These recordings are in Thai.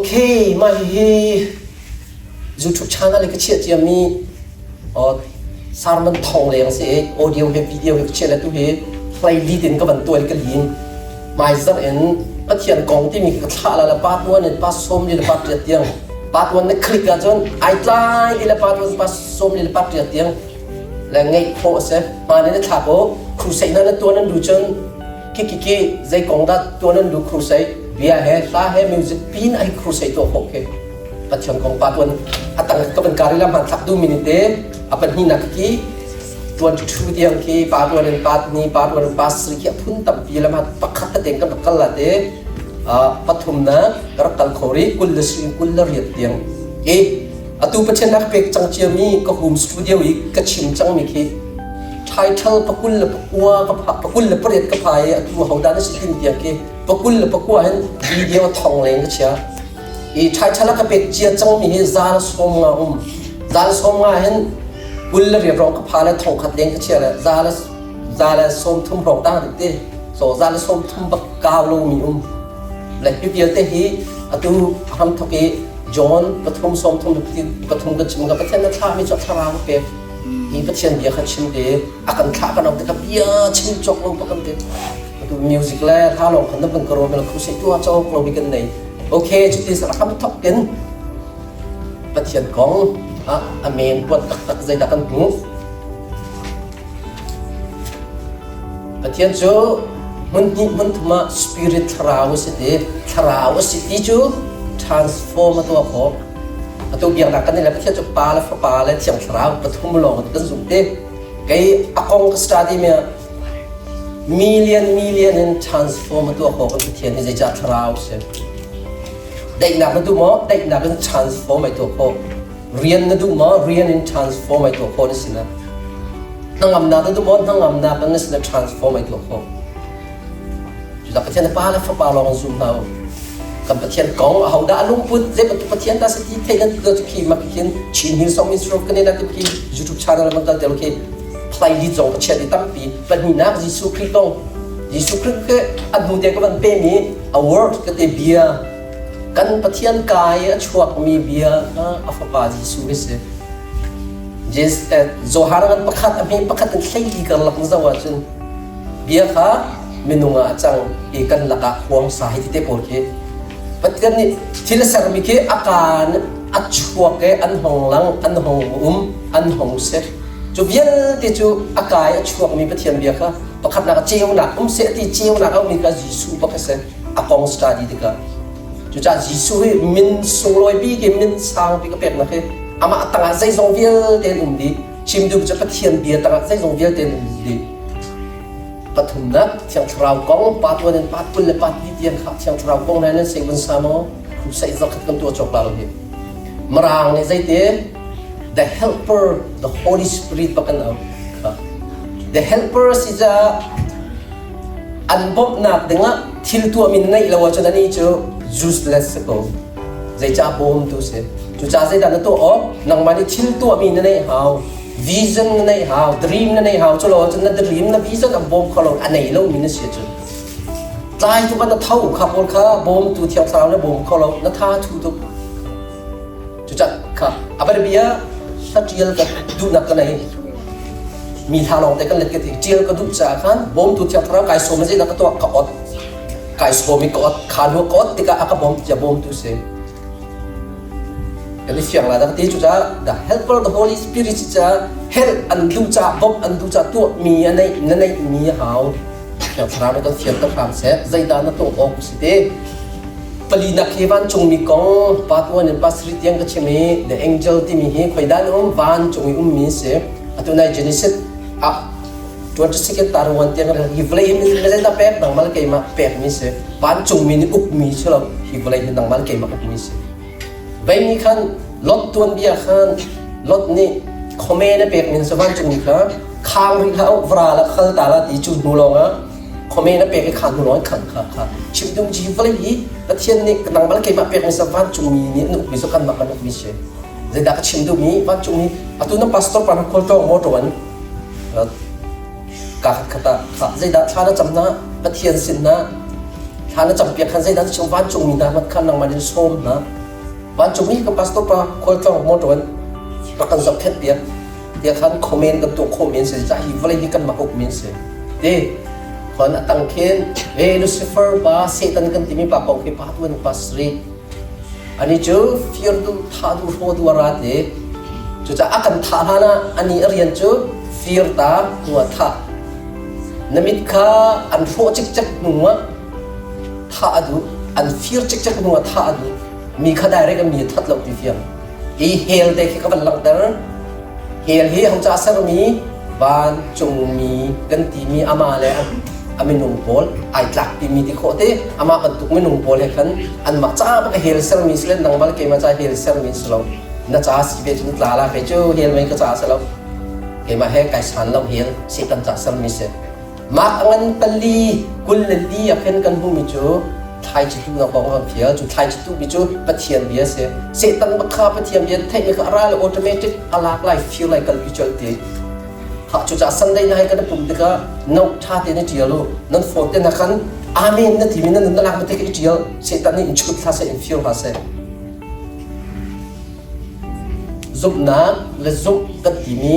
เคมาฮีYouTube channel เลยก็เชียร์จะมีสารมันทองเลยอย่างเสีย audio เฮวิดีโอเชียร์แล้วตัวเฮ play lead ก็บันตัวเลยก็ลิงไม่สักเอ็นก็เทียนกองที่มีกระทะแล้วปาดวันเนี่ยปาดส้มนี่ปาดเตียงปาดวันเนี่ยคลิกกันจนไอ้ตายที่ละปาดวันปาดส้มนี่ปาดเตียงแล้วไงโพสเซมาเนี่ยถ้าโบครูใส่นั่นตัวนั้นดูจนคิใจกองดัดตัวนั้นดูครูใส่เบียร์เฮลาเฮมิวสิกปีนไอ้ครูใส่ตัวโอเคปัจจุบันของปาดวันตั้งก็เป็นการเรียนมาทับดูมินิเตอapa ni nak ki tuan tu dia ki paduan pat ni paduan pasri ki pun tam bila mat pakhat ta teng kan kala te pathumna rakal khori kullasri kullar yat tiang atu pachen nak pek chang chiami ko home studio wi ka chim chang mi ki title pakul la pakwa ka pakul la pret ka phai atu hauda na sitin dia ki pakul la pakwa han video thong leng ka chia title ka pek chia chang mi he zal somnga hen bulla ria rong ka phala thong khat leng ka chia la zala som thum rong ta te so zala som thum ba kaw lo mi la pi te hi atu ham thoke john pathum som thum ti pathum ka chim ga pathen na tha mi cha thara ko pe hi pathen bia kha chim de akan tha ka nok te ka bia chim chok lo pakam te atu music la tha long khan na ban karo mel khu se tu a chaw ko bi kan nei okay chuti sa ham thok ken pathen kong amen buat tak zai dakan pu pathian jo mun thuma spirit tharaw se ti jo transform to ko atu biang dakan ni la pathian jo pa la thiang tharaw pathum long kan zum te kai akong study me million in transform to ko pathian ni zai ja tharaw se dai na tu mo dai na kan transform to ko rian na du ma rian in transform ai to ko ni sina nangam na du mo nangam na kan ni sina transform ai to ko ju da pathian pa la fa pa long zum na kan pathian kong hau da lung put je pathian ta se ti thei na tu ki ma kin chin hin som is ro kan na ki YouTube channel ma ta ke play li zong ka che di tam pi but ni na ji su kri tong ji su kri ke adu de ka ban pe mi a word ka te bia kan pathian kai chuak mi bia afapa jisu se jes zoharan pakhat ami pakhat thlei kan lak zawa chun bia kha minunga chang e kan laka huang sahi te por ke pathian ni thil sar mi ke akan achuak ke an hong lang an hong se chu vial te chu akai achuak mi pathian bia kha pakhat na cheu na se ti cheu na ka mi ka jisu pakha se akong study de ka chú cha Giêsu min sung loi bi ke min sang bi ka pek na ke ama tanga zai zong vial ten di chim du cha pathian bia tanga zai zong vial ten di pathum na thiang thrau kong pat wan pat pul le pat di tian kha thiang thrau kong na sing bun samo khu sai zak khat kam tu chok la lo hi marang ne zai te the helper the holy spirit pakan au the helper is a anbop na denga thil tu min nai lawa chana ni chu useless ko zai cha bom tu se chu cha zai dan to o nang mani thil tu mi na nei how vision na nei how dream na nei how chu lo chu na dream na vision a bom kholo anei lo mi na se chu tai tu ban na thau kha pol kha bom tu thiam saw na bom kholo na tha thu tu chu cha kha abar bia sa tiel ka du na ka nei mi tha long te kan let ke ti tiel ka du cha khan bom tu thiam thara kai so ma zai na ka to ka ot kai so mi ko khanu ko tika akabom ja bom tu se eli siang la da ti chu cha the helper the holy spirit cha help and du cha bom and du cha tu mi anai nanai mi hau ya thra na ka siam ta pham se zai da na to ok si te palina khewan chung mi kong pat one and pasri tiang ka chimi the angel ti mi hi khoi dan van chung mi se atuna genesis 22 taruan tiang hivlei mi le da pek nang mal ke ma pek mi se ban chung mi ni uk mi chlo hivlei nang mal ke ma uk mi se vai mi khan lot tuan bia khan lot ni khome na pek min se ban chung mi kha khang ri kha vra la khal ta la ti chu nu longa khome na pek ke khan nu loi khan kha chim dung ji hivlei hi pathian ni nang mal ke ma pek mi se ban chung mi ni uk mi so kan ma kan uk mi se zai da ka chim du mi ban chung mi atuna pastor pan khol to mo to wan ka kata zai da thana chamna pathian sin na ท่านจำเปียกขันใจนั้นช่างวันจงมีน้ำมันขันนางมันส้มนะวันจงมีกับพาสต้าปลาคนกลางมดวันประกันสับเท็ดเปียกเดี๋ยวขันคอมเมนต์กับตัวคอมเมนต์เสียใจหิวอะไรที่กันมาคอมเมนต์เสียเด้คนตั้งเขียนลูซิเฟอร์บาเซตันกันที่มีปากของที่ปาวันปัสรีอันนี้จูฟิร์ดูท่าดูโฟดูวาระเด้จูจะอากันท่านะอันนี้เรียนจูฟิร์ตาหัวท่าน้ำมิดข้าอันโฟจิกจักนัวท่าดูอันฟิร์จิกจักนัวท่าดูมีข้าได้เรื่องมีทัดลงที่เฟียงอีเฮลเด็กเขาเป็นหลังเตอร์เฮลที่เขาจะอาศัยมีบ้านจงมีกันที่มีอามาเลยอามินุงโพลไอหลักที่มีที่โคเตอามากันตุกมินุงโพลให้กันอันมาจ้าปะเฮลเซอร์มิสเล่นดังมาเกมาจ้าเฮลเซอร์มิสเราน่าจะสิเบจุนตลาลาเฟจูเฮลไม่ก็จ้าเสเราเกมาให้ไก่สันเราเฮลสิตันจ้าเซอร์มิสมาอันตัลลีกุลลีอภินกันหูมิจูไทยจิตุนักบางเพียจุไทยจิตุมิจูปะเทียนเบียเสตันบักข้าปะเทียนเบียเทคนิคอะไรเลยออโตเมติกอลากไลฟ์ฟิลไลกันพิจูตีหากจุดสันได้ให้กันปุ่มเด็กนกชาติในเจียโลนั่นโฟนเตนักขันอาเมนนั่นที่มีนั่นนั่นลักมันเทคเจียเสตันนี่อินชุดท่าเสอินฟิลท่าเสซุปนักและซุปกันที่มี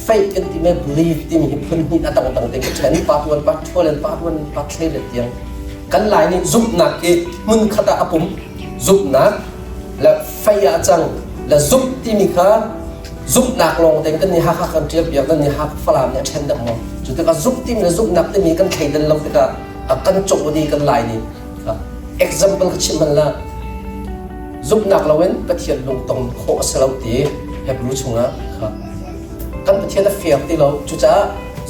ไฟกันที่มีบลีฟที่มีพื้นที่ต่างๆเต็มเช่นปาดวันปาดชั่วเลนปาดวันปาดเทเลเตียงกันหลายนี่ซุปนักเอมุนขดาอปุ่มซุปนักและไฟอาจังและซุปที่มีข้าซุปนักลงเต็มกันนี่ฮักกันเทียบอย่างกันนี่ฮักฝรั่งเนี่ยเช่นเดิมมั้งจุดที่ก็ซุปที่มีซุปนักที่มีกันไข่เดินลงที่ก็กันจบดีกันหลายนี่example ก็เช่นมันละซุปนักเราเว้นประเทศลงตรงโคสเราตีให้รู้ชงนะครับกันประเทศนั้นเฟียที่เราจุดจ้า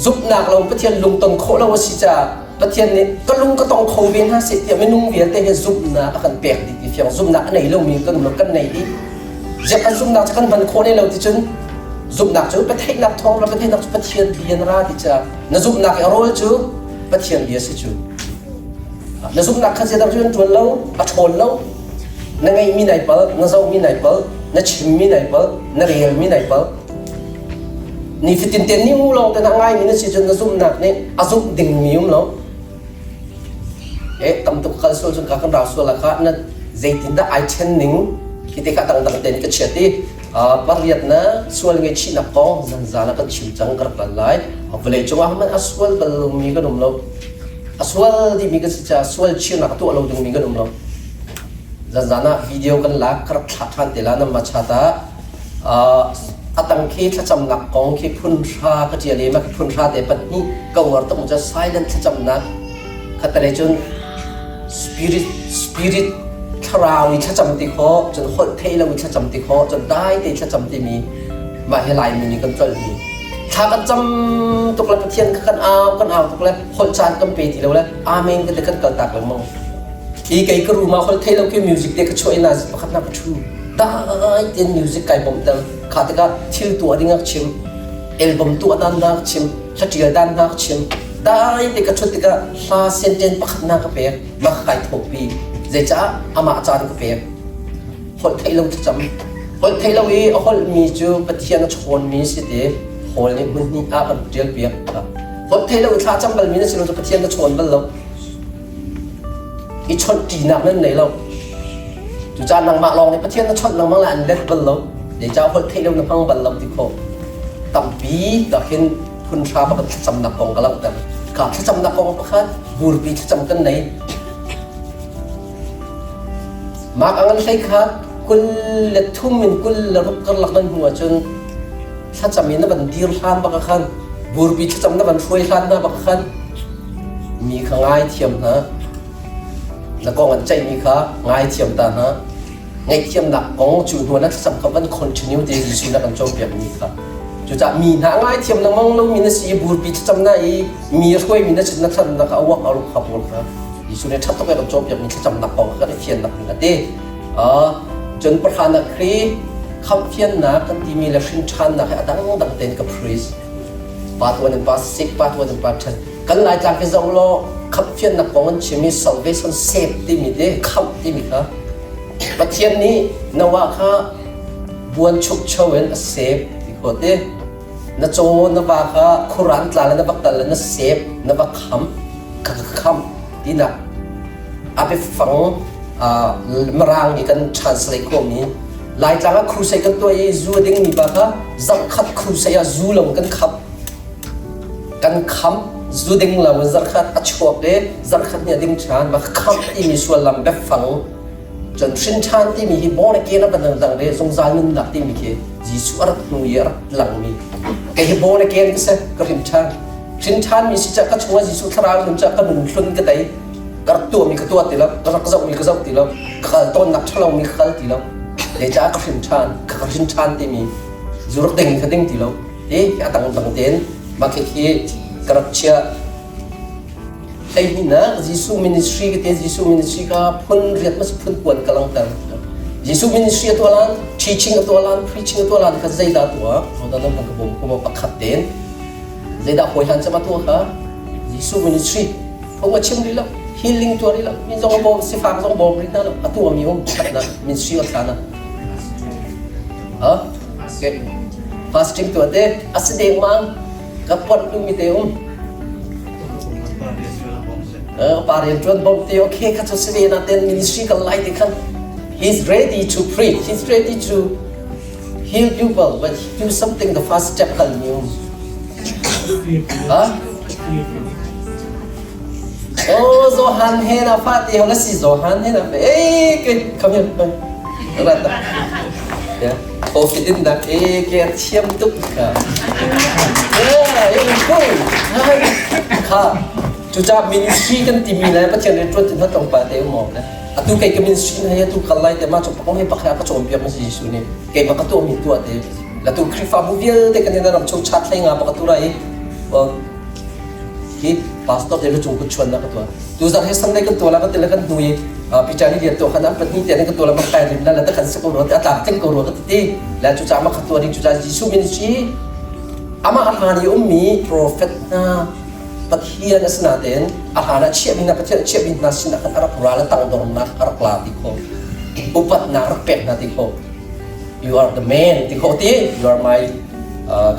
ซุปนักเราประเทศลงตรงโคเราว่าสิจ้าประเทศนี้ก็ลุงก็ต้องโควิด50เดี๋ยวไม่นุ่งเวียนแต่เห็นซุปนักกันแปลกดีเฟียงซุปนักไหนเรามีกันเรากันไหนดีจะกันซุปนักจะกันมันโคในเราที่จนซุปนักจูประเทศนักทองเราประเทศนักประเทศเบียนราที่จ้านั่นซุปนักเอาโรยจูประเทศเบียสิจูนั่นซุปนักขันเสียดายจนตัวเราอัดชนเรานั่นไงมีไหนเปิลนั่นเจ้ามีไหนเปิลนั่นชิมมีไหนเปิลนั่นเรียลมีไหนเปิลนี่ฟิตินเตียนนี่มูลงแต่นั่งไงมีนั่นสิจนนั่นซุปนักนี่อาซุปดิ่งมีมั้งเราตำตุกข้าวส่วนจนการเราส่วนละค่ะนั่นใจตินได้ไอเช่นหนึ่งคิดที่การต่างๆเด่นก็เชื่อที่บริษัทนะส่วนเงินชีนักกองจันทร์นักชิมจังกระปันไล่เอาไปเลยจังหวะมันส่วนบรรลุมีกันหนุ่มเราส่วนที่มีกันสิจ้าส่วนชีนักตัวเราดึงมีกันหนุ่มเราจันทร์นะวิดีโอกันลักกระทันเดลานั่นมาชาตาตั้งคิดถ้าจำนักกองคิดพุ่นชาก็เจียเลยมาคิดพุ่นชาแต่ปัจจุบันก็ว่าต้องจะ silent ถ้าจำนักขัดเลยจน spirit ทราวนี่ถ้าจำติโคจนคนเทเราถ้าจำติโคจนได้แต่ถ้าจำติมีมาให้ลายมีกันจนมีถ้ากันจำตุกเล็บเทียนกันเอาตุกเล็บคนชาติกันปีที่เราแล้วอาเมนกันแต่กันเกิดตักเลยมั้งอีกไอ้ก็รู้มาคนเทเราคือมิวสิกเด็กก็ช่วยน่าจะประคับน่าประชุมได้เต้นมิวสิกไก่ผมเติมขาดก็ทิลตัวดิ้งอักชิมเอลบัมตัวด้านนักชิมชัดเจนด้านนักชิมได้เด็กก็ชุดเด็กก็ฟาเซนเจนประคับน่ากระเปียมาขายถูกปีเจ้าอามาจารย์กระเปียคนไทยเราจะจำคนไทยเราคนมีจูปฏิญาณชนมีสิทธิ์คนนี้มันนี่อาบันเดียร์เปียคนไทยเราถ้าจำบัลมีนั่นสิเราจะปฏิญาณชนบัลเราอีชนจีนักนั่นไหนเราจุจานังมาลองในปฏิญาณชนนังมังละอันเล็กบัลเราเจ้าคนไทยเรานังบัลเราที่เขาตั้มปีก็เห็นคุณชาบันจำนักกองกำลังแต่ขาดถ้าจำนักกองประคัดบูรปีถ้าจำกันไหนมาอังกันใช่ครับกุลเล็ดทุ่มมินกุลเล็ดรุกกันหลักมันหัวจนถ้าจำมีนับบันดีร์ขันบักขันบูรบีถ้าจำนับบันช่วยขันนะบักขันมีข้างง่ายเทียมนะแล้วก็งันใจมีข้าง่ายเทียมตานะง่ายเทียมหนักของจุดหัวนั้นสำคัญวันคอนติเนียดีสุดนักกันโจมเปียกมีข้าจุดจะมีหน้าง่ายเทียมนักมั่งแล้วมีนักสีบูรบีถ้าจำได้มีช่วยมีนักสินักทันนักเอาวักเอาลูกขับรถนะสุดในชัดต้องไปกับโจมอย่างนี้จะจำนักกองก็ได้เขียนนักนี่นะเด้จนประธานนักครีคำเขียนนักกันที่มีเลชินชันนักให้ดังเต็นกับพรีสปาตัวนึงปาสิกปาตัวนึงปาชันกันหลายจากที่เราโลคำเขียนนักกองมันจะมี salvation save ที่มีเด้คำที่มีครับประเทศนี้นว่าข้าบวนชุกเชวินเซฟที่เขาเด้นโจนว่าข้าคุรันตลาดนบักตลาดนเซฟนบักคำดีนัก อาไปฟังมารางนี่กัน translate ก็มีหลายครั้งครูใส่กันตัวยี่จูดิ้งมีบ้างค่ะจับขัดครูใส่จูลงกันขับกันคำจูดิ้งเราจับขัดอัชวบเลยจับขัดเนี่ยดิ้งชานมาคำที่มีส่วนลำแบบฟังจนชินชานที่มีที่บอกในเกณฑ์นั้นต่างๆเลยสงสารมันหนักที่มีที่จีสุอารักนูเยรักหลังมีแกที่บอกในเกณฑ์ก็เสกริมชานชินชานมีสิจักก็ชัวจีสุทราวนุ่มจักก็นุ่มชุนก็ได้กระตัวมีกระตัวตีแล้วกระจับมีกระจับตีแล้วขัดต้นนักฉลองมีขัดตีแล้วเดี๋ยวจะกระชินชานที่มีจุดเด่งขัดเด่งตีแล้วอาต่างเด่นมาแค่กระเชียไอ้นี่นะยิสุมินิสทรีก็เตยิสุมินิสทรีก็พ้นเรียนมาสิพ้นปวดกำลังตั้งยิสุมินิสทรีตัวล้าน teaching ตัวล้าน preaching ตัวล้านก็ใจด่าตัวเขาดันนั้นก็บ่มก็มาปักขัดเด่นใจด่าหอยหันจะมาตัวค่ะยิสุมินิสทรีผมก็ชิมดีแล้ว healing ตัวนี้แล้วมีจงบอกสิฟังจงบอกนี่นั่นแล้วตัวมีองค์ขัดนะมินิสทรีก็ขัดนะfasting ตัวเด็กอาศัยเด็กมั้งกับปนดูมีเดียวParian Tuan Bob Teo K Kato Sevena then ministry kan light kan he's ready to preach he's ready to heal people but do something the first step kan you oh Zohan hena Fatih hola si Zohan hena come here rata ya confident nak ke thiam tuk ka cool haจุดจ้ามินิสทรีกันที่มีแล้วประเทศเราจุดที่ตรงไปเที่ยวหมดนะตุกไอ้ก็มินิสทรีนะตุกขันไล่แต่มาจบก็ให้ปักให้ก็จมเปียกมันสิสุนี่เก็บปักตัวมีตัวเดียวแล้วตุกคริฟ้าบุเบียแต่กันเนี่ยเราชงชัดเลยงาปักตัวไรที่พาสต้าเดี๋ยวจงกุชวนนะก็ตัวตุจะให้สังเกตกันตัวแล้วก็แต่ละกันดูพิจารณาเดียวตัวขนาดเป็นนี่แต่เนี่ยกันตัวเรามาแต่ริมแล้วแต่กันสักคนแต่ตาเต็งกรัวก็ติดแล้วจุดจ้ามาขัดตัวนี่จุดจ้ายิสุมินิสทรีอามาอาหารนี่มีโปรเฟตนะปัจจัยนัสนาเดนอาหารเชี่ยบินปัจจัยเชี่ยบินนัสนาคันอารักราและตั้งดงนักอารักลาติโคอุปัตนารักเป็ดนาติโค you are the man ติโคตี you are my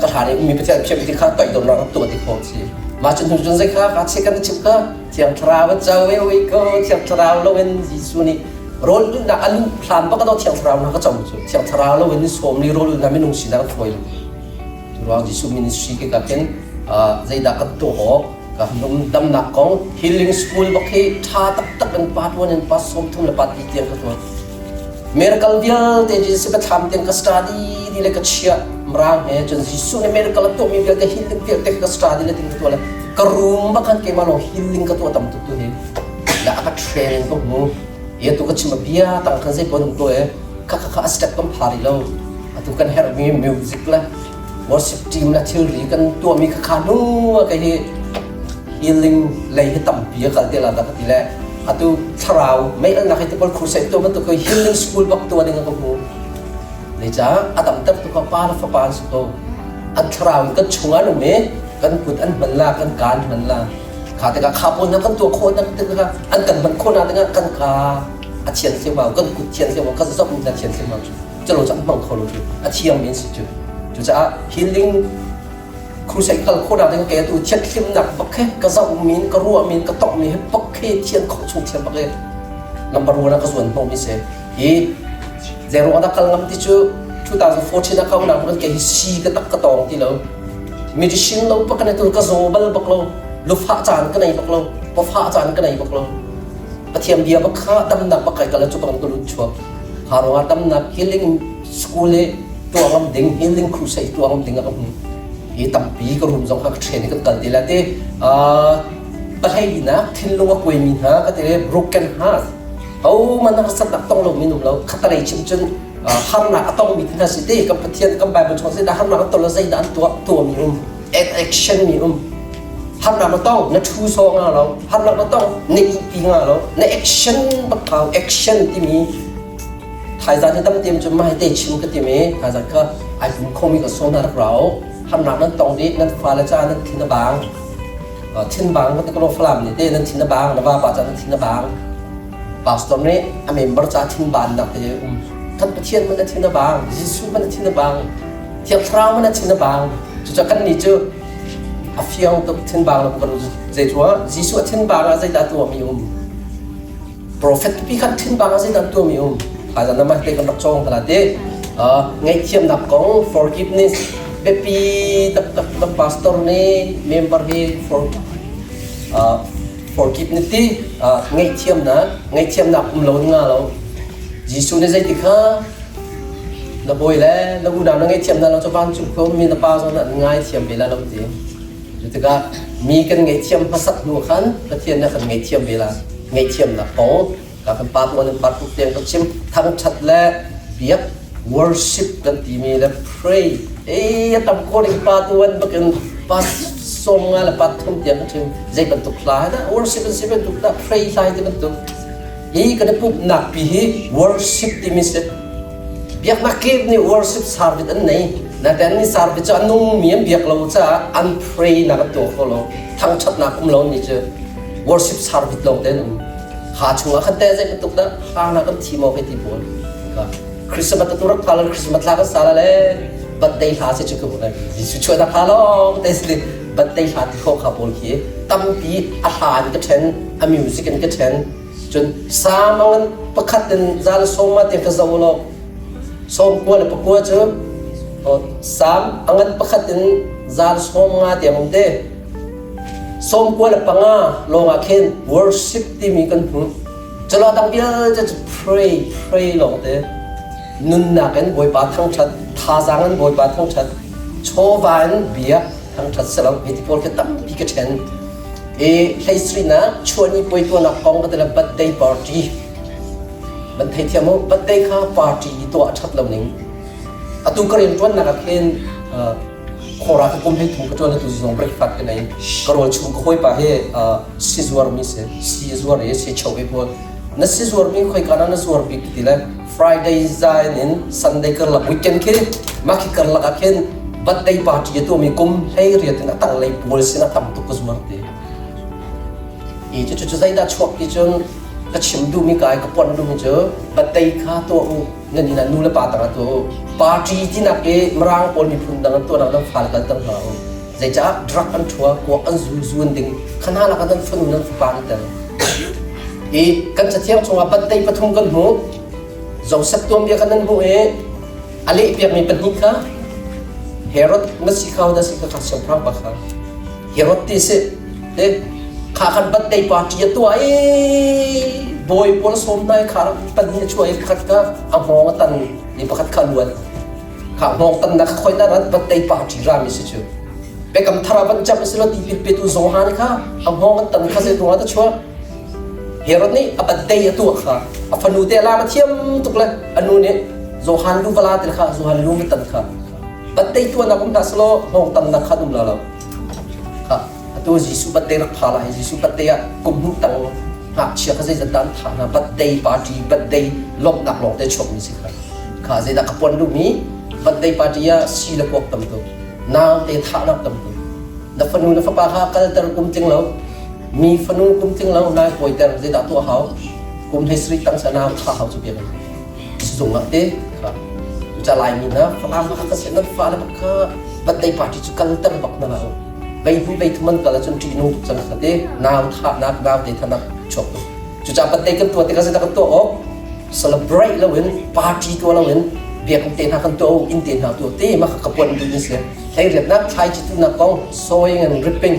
กระถางนี้มีปัจจัยเชี่ยบินที่ข้าต่อยดงนักตัวติโคสิมาจนถึงจนใส่ข้าการเช็คกันชิบข้าเทียมทราวเจ้าเอวิโกเทียมทราวแล้วเว้นยิสุนีโรลนักอันพลานปกติเทียมทราวนักก็จำจุเทียมทราวแล้วเว้นสวมนี่โรลนักไม่นุ่งสีนักถอยรวมยิสุมินิสทรีก็เป็นใจดักตัวหอกกับนุ่มดำหนักของ healing school บอกให้ท่าตักเป็นปาดวันนั้นปาสมทุ่มและปาดที่เตียงกันตัว miracle เดียวแต่จะสิบทำเตียงก็ study ดีเลยก็เชี่ยมรางจนสิสุน miracle ตัวมีเดียวแต่ healing เดียวแต่ก็ study เลยเตียงกันตัวเลยกระรุมบักกันเกี่ยมาลง healing กันตัวตั้มตัวเองแล้วก็ training ก็หูตัวก็ชิมเบียตั้งกันใส่ปนตัวข้า step กันพาริแล้วตัวกัน help me music ละ worship team ละ theory กันตัวมีข้านู้ก็เฮhealing เลยให้ต่ำเบียกันเดียวละแต่ทีแรกตัวทราวไม่อันนั้นให้ตัวครูใส่ตัวมันตัวก็ healing school บักตัวนึงก็หูเลยจ้าต่ำตัวก็ปาล์ฟปาล์สุดตัวอันทราวก็ชงอันนู้นเนี่ยกันพูดอันมันละกันการมันละขาแต่ก็ขาปนนะกันตัวโคนนั่นตึกก็อันกันมันโคนอะไรกันกาอาเชียนเสียว่ากันพูดเชียนเสียว่าก็จะชอบมันเชียนเสียว่าจะรู้จักมั่งเขารู้จุดอาเชียนมีสิจุดจุดจะ healingครูใส่กระโคดอะไรก็แกตัวเช็ดเข้มหนักปักแค่กระเซามีนกระรัวมีนกระตอกมีให้ปักแค่เทียนขอชุกเทียนปักเลยลำบากรู้นะก็ส่วนพวกมิเซ่เจโรอันดับกำลังที่ชู2014นะเขาหนักมันแกฮิซีกระตักกระตองที่เราmedicine เราปักกันในตัวกระโซบัลปักเราลูกฟ้าจานกันในปักเราปะฟ้าจานกันในปักเราปะเทียมเบียปักข้าดำหนักปักไก่กันแล้วจุกกันตัวลุชัวหาว่าดำหนัก healing school ตัวงำดิ่ง healing ครูใส่ตัวงำดิ่งกันตั้มปีก็รุมจงหักเทรนกันตันทีละที่ประเทศนะทิ้งลงว่าคุยมีนะก็ที่ broken heart เอามันนักสัตว์ต้องลงมีหนุ่มเราขัดอะไรชิมจนหันหน้าต้องมีที่นั่นสิที่กับประเทศกับแบบบนช่องเส้นหันหน้าต้องเราใจดันตัวมีaction มีหันหน้ามันต้องนัดชูซองเราหันหน้ามันต้องในอีพีเราใน action บักเขา action ที่มีไทยจากที่ตั้มเตรียมจะมาให้ได้ชิมก็ที่มีไทยจากก็ไอ้ผมคงมีกับโซนนักเราหันหน้านั้นตรงนี้นั้นฟ้าและจ้านั้นทิ้งบางทิ้งบางก็ที่กรมฝรั่งนี่เด้นั้นทิ้งบางนะว่าป่าจ้านั้นทิ้งบางป่าสตอมนี้อเมริกาจ้าทิ้งบางนักแต่ท่านประเทศมันนั้นทิ้งบางยิสุมันนั้นทิ้งบางเทียบทราวมันนั้นทิ้งบางจุดจักรนี่เจออาฟิองตัวทิ้งบางแล้วก็รู้ใจชัวยิสุทิ้งบางอะไรได้ตัวมี prophet pi khat thin bang asi dan tu mi ha jan ma te kan chong kala te ngai chiam nak kong forgiveness be pi tak pastor ni member hi forgiveness ti ngai chiam na lo nga lo jisu ne zai ti kha na boy le na gu na ngai chiam na lo cho ban chu ko mi na pa so na ngai chiam be la lo ti ju ta mi kan ngai chiam pasat nu khan pathian na kan ngai chiam be la ngai chiam na kong ka kan pat wan pat pu tiang ka chim thang chat le biak worship kan ti mi le pray tam ko ni pat wan bakan pat som nga la pat thum tiang ka chim zai ban tu kla na worship and seven tu da pray sai ti ban tu kan pu nak pi hi worship ti mi se biak na ke ni worship service an nei na tan ni service cha nung miem biak lo cha an pray na ka to ko lo thang chat na kum lo ni che worship service lo den ha chunga khan te zai tuk da ha na kan thi mo ke ti bol ka christmas tu rak phala christmas la ka sala le birthday ha se chu ko na jisu chwa da phalo te sli birthday ha ti kho kha bol ki tam pi a han ka then a music kan ka then chun sa mangan pakhat den zal soma te ka zawlo som ko le pa ko chu sam angan pakhat den zal som nga te mong te som ko la panga longa khen worship ti mi kan pu chalo tang bia just pray long te nun na kan boy pa thang chat tha zangan boy pa thang chat chowan bia thang chat salam eti pol ke tam pi ke chen history na choni boy to na kong ka la birthday party ban thai thiamo birthday kha party to chat lo ning atu karin ton na ka khen khora ka kum he thum ka chon tu zong breakfast ka nai karol chu ko hoi pa he sizwar mi se sizwar e se chowe po na sizwar mi khoi kana na zwar bi ti la friday zain in sunday kar la weekend ke ma ki kar la ka khen birthday party to mi kum hei riat na tang lai pol sina tam tu ko zwar te chu zai da chok ki chon ka chim du mi kai ka pon du mi cho birthday kha to ngani na nu la pa ta to party ti na ke mrang pol mi phun dang to na dang phal kal tang ha zai cha drug an thua ko an zu ding khana la ka dan phun na pa ni ta kan cha thiam chunga birthday pathum kan hu zong sak tom bia kan nan hu ale pia mi pan hi kha herod na si khaw da si ka sam prang pa kha herod ti se kha khan birthday party to boy pol som nai khar pan ni chuai khat ka a hong tan ni pakhat khan wan kha hong tan na khoi na rat birthday party ra mi se chu pe kam thara ban chap se lo ti pe tu zong han kha a hong tan kha se tu ta chua herod ni a birthday tu kha a fanu te la ma thiam tuk la anu ne zo han lu wala te kha zo han lu tan kha birthday tu na kum ta slo hong tan na kha dum la la kha tu jisu birthday rak phala jisu birthday kum hu tang ha chia ka zai dan tha na birthday party birthday lok nak lok te chok ni si kha zai da kapon lu mi birthday party ya si la pok tam to naw te tha nak tam to da fanu na fa pa kha kal tar kum ting lo mi fanu kum ting lo na poi tar zai da to hau kum history tang sa na tha hau chu bi zung nak te kha cha lai mi na fa lam kha ka se na fa la ka birthday party chu kal tar bak na la bay hu bay thuman kala chun ti nu chan khate naw tha nak naw te thanak chok chu cha birthday kan to te ka se ta kan to celebrate la win party to la win bia kan te na kan to in te na to te ma ka pon du ni se thai riat nak thai chi tu na kong sowing and reaping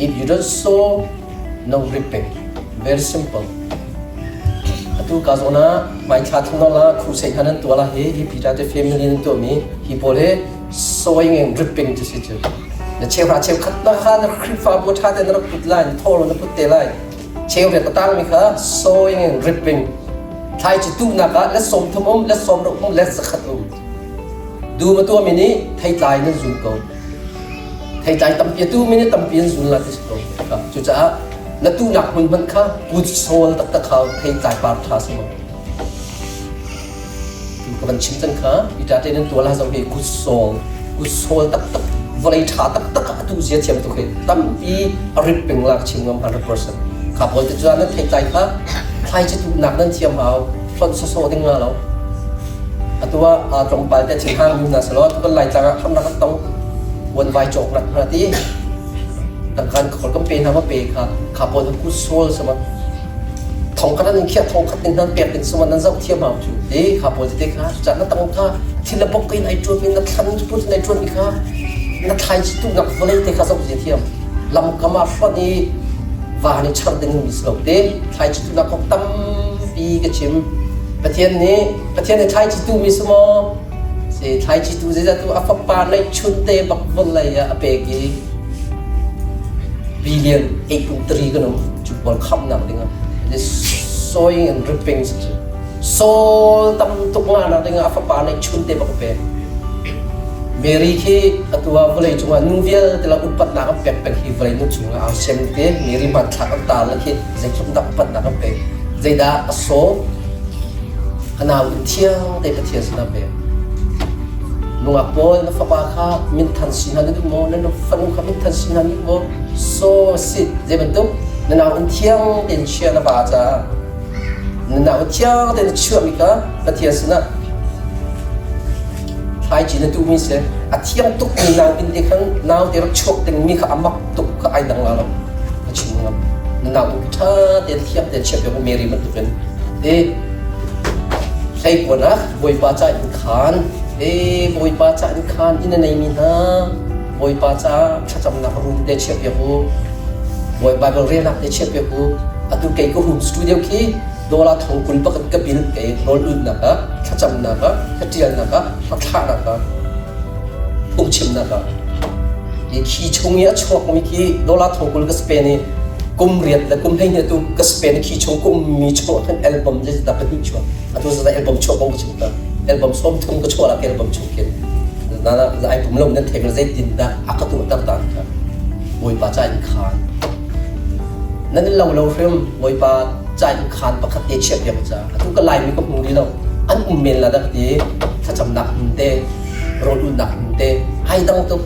if you don't sow no reaping very simple atu ka zona mai cha thung la khu se hanan to la he hi pita te family to mi hi pole sowing and reaping to sit na cheu khat na kha na khri fa bo tha te na put line thor na put te line cheu re ta mi kha sowing and reaping thai chi tu na ka la som thum la som ro la zakhat du ma to mi ni thai tai na zu ko thai tai tam pi tu mi ni tam pi zu la tis ko ka chu cha na tu nak mun man kha good soul tak tak kha thai tai par tha saก็มันชิมจังค่ะอีตาเต้นตัวละจะมีกุศลตักวลัยชาตักตุเสียเทียมตุกเหตั้มปีริบเป็นหลักชิมงาม100%ขับรถจะจวนนั้นเทใจค่ะใครจะถูกหนักนั้นเทียมเอาพลอนโซดิ้งมาแล้วตัวตรงไปแต่ชิมห้างอยู่นะสล็อตก็ไหลจากทำนักต้องวนวายโจกนักนาที ต่างกันคนก็เป็นนะว่าเป็นค่ะขับรถกู้โซ่สมัยทองกันนั่นเขียนทองขัดตินนั้นเปลี่ยนเป็นสมัยนั้นจะเทียบมาจุดเด็กขับรถเด็กค่ะจากนั้นต่างกันที่เราบอกกินไอ้ตัวเป็นนักทันพูดในตัวนี้ค่ะนักไทยที่ตุนักวันนี้เด็กค่ะจะเทียบลำกำมาฟันนี้ว่านี่ชัดดึงมิสโลเด็กไทยที่ตุนักของตั้มปีกระชิมประเทศนี้ไทยที่ตุมิสมอไทยที่ตุจะตุอัฟปาในชุนเตบักวันเลยอะเปกีบิลเลียน8.3กันนะจุดบอลคับหนักดิ้งอ่ะ sowing and reaping โซตั้มตุกงานดิ้งอ่ะอัฟปาในชุนเตบักเปเมริกีตัววันเลยจุงอ่ะนูเวียแต่ละอุปนักเปกฮีวันเลยนู่จุงอ่ะเอาเซมเตเมริมาทักตาละคิดจะจุดดับอุปนักเปจะได้โซขณะวันเที่ยงได้ประเทศนั้นเปนุ่งปอยนั่นฟ้าข้ามินทันสินันนี่โมนั่นฟันข้ามินทันสินันนี่โมโซสิเจ็บตุ๊กนั่นเอาวันเที่ยงเดินเชียร์นะบ้าจ้านั่นเอาวันเที่ยงเดินเชื่อมิกะประเทศนั้นไทยจีนตู้มีเสียอาเที่ยงตุ๊กมีนาวอินเดียขันนาวเดี๋ยวชกเต็งมีข้าอัมมักตุ๊กข้าไอ้ดังแล้วมาชิมกันนั่นเอาตุ๊กท่าเดินเที่ยงเดินเชียร์เดี๋ยวเมรีมันตุ๊กเป็นใช่กว่านะบอยป้าจ่าอินขานบอยป้าจ่าอินขานอินในมีนะบอยป้าจ่าถ้าจำนักรูเดชเชียร์เดี๋ยวบอยบาเบลเรียนักเดชเชียร์เดี๋ยวอะตุเกย์ก็หุ่นสตูดิโอคีโดราทองกุลปกติกับบิลเกย์โรลอุ่นนะคะถ้าจำนะคะถ้าเจียนนะคะถ้าท่านะคะพุ่งชิมนะคะขี้ชงเนี้ยชกมีขี้โดราทองกุลกับสเปนนี่กุมเรียดและกุมให้เนี่ยตัวกับสเปนขี้ชงกุมมีชกทั้งอัลบั้มจะดับเป็นชกอะตัวจะอัลบั้มชกก็ชิมกันอัลบั้มส้มทุ่งก็ชกละอัลบั้มชกกันนั่นไอ้ผมลงนั่นเทปเราจะดินดาอักตัวต่างๆครับบอยป้าจ่าอินขานนั่นเราเริ่มบอยป้าจ่าอินขานปกติเชียบอย่างจ้าทุกกลายมีก็มุ่งดีเราอันเมนละดักดีถ้าจำหนักเตะโรลหนักเตะให้ตั้งตัว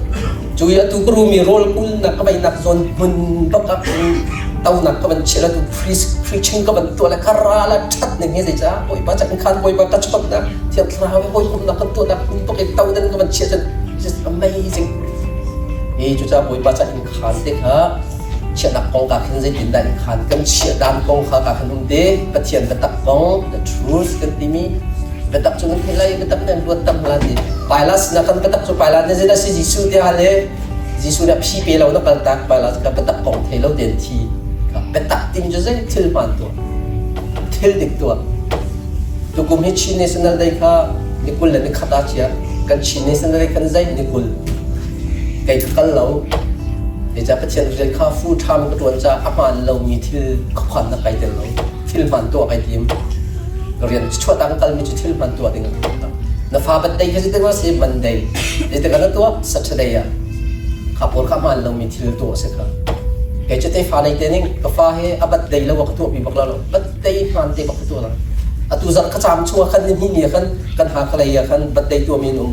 จุยตุกรูมีโรลกุลหนักก็ไปหนักจนมันบักกับเต้าหนักก็มันเชื่อแล้วตัวฟรีชิงก็มันตัวละคาราละชัดหนึ่งเงี้ยสิจ้าบอยป้าจ่าอินขานบอยป้ากระชกนะเที่ยวคราวบอยกุลหนักกันตัวหนักตัวไอ้เต้านั่นก็มันเชื่อจน just amazing จุจ้าบอยป้าจ่าอินขานเด็กฮะเชื่อนักกองการขึ้นใจดินได้ขันกันเชื่อดานกองข้าการขึ้นเดย์ปะเทียนปะตักกอง the truth กันที่มีปะตักจนที่ไรปะตักนั่นดวงตั้มลาดีไปลาสนักกันปะตักจนไปลาเนี่ยจะได้สิจิสุเดียเลยจิสุเนี่ยพี่เปล่าต้องปะตักไปลากับปะตักกองเทเราเดินทีกับปะตักทีมจะได้ทิลมันตัวทิลเด็กตัวตัวกุมให้ชีเนสนั่นได้ค่ะนิคุลและนิขัดอาเชียกันชีเนสนั่นได้กันใจนิคุลไก่กันเราเดี๋ยวจะประเทศเรียนข้าฟูทำกระดวนจะอามันเรามีที่ขวัญนักไก่เดินเราที่มันตัวไก่ทีมเรียนช่วยตั้งกันมีจุดที่มันตัวเองนับฟ้าบัดเดย์ก็จะได้ว่าสิบันเดย์เดี๋ยวกันตัวสัตย์เดียข้าพูดข้ามันเรามีที่ตัวสิครับเดี๋ยวจะได้ฟ้าในเดือนนี้ก็ฟ้าให้อับัดเดย์แล้วว่าตัวมีบักเราบัดเดย์มันเดย์บักตัวเราอะตัวจักรจามชัวขันนี่เนี่ยขันหาใครขันบัดเดย์ตัวมีนุ่ม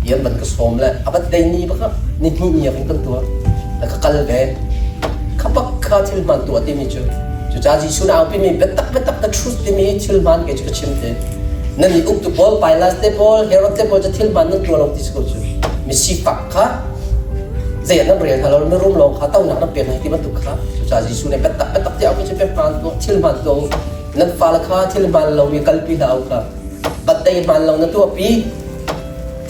ยันบันกระสมแล้วอับัดเดย์นี่บักนี่เนี่ยเป็นตัวแล้วก็กลเบข้าพักข้าทิลมันตัวที่มีจุดจ้าจีสุนเอาไปมีเบ็ดตักthe truth ที่มีทิลมันเกี่ยวกับชิมเตนั่นนี่อุกตุบอลไปลาสเตบอลเฮโรเตบอลจะทิลมันนั่นตัวเราที่สุดจุมีสิฟักข้าเจียนนั่นเรียนถ้าเราไม่รู้ลงข้าต้องนักนั่นเปลี่ยนให้ที่มันถูกข้าจุดจ้าจีสุนเบ็ดตักที่เอาไปจะเป็นมันตัวทิลมันตัวนั่นฟ้าละข้าทิลมันเรามีกัลปีดาวข้าบัดเดย์มันเรานั่นตัวปี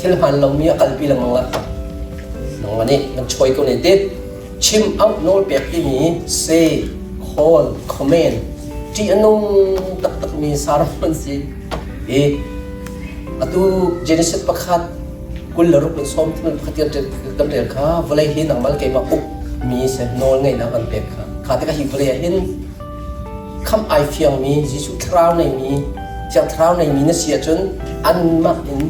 ทิลมันเรามีกัลปีละมั้งละน้องวันนี้มันช่วยกันในเด็ดชิมเอาโน้ตเปียกที่มีเซคอลคอมเมนต์ที่อันนู้นตักมีสารพันสิอะตูเจนิสประคัดกุลลรุปสมที่มันประคัดจะดำเนินข้าเวลาเห็นหนังมันเกี่ยวกับอุกมีเซโนลไงนะมันเปียกข้าที่ก็หิวเลยเห็นคำไอเฟียงมีจิสุทราวในมีจากทราวในมีนั่นเสียจนอันมาเห็น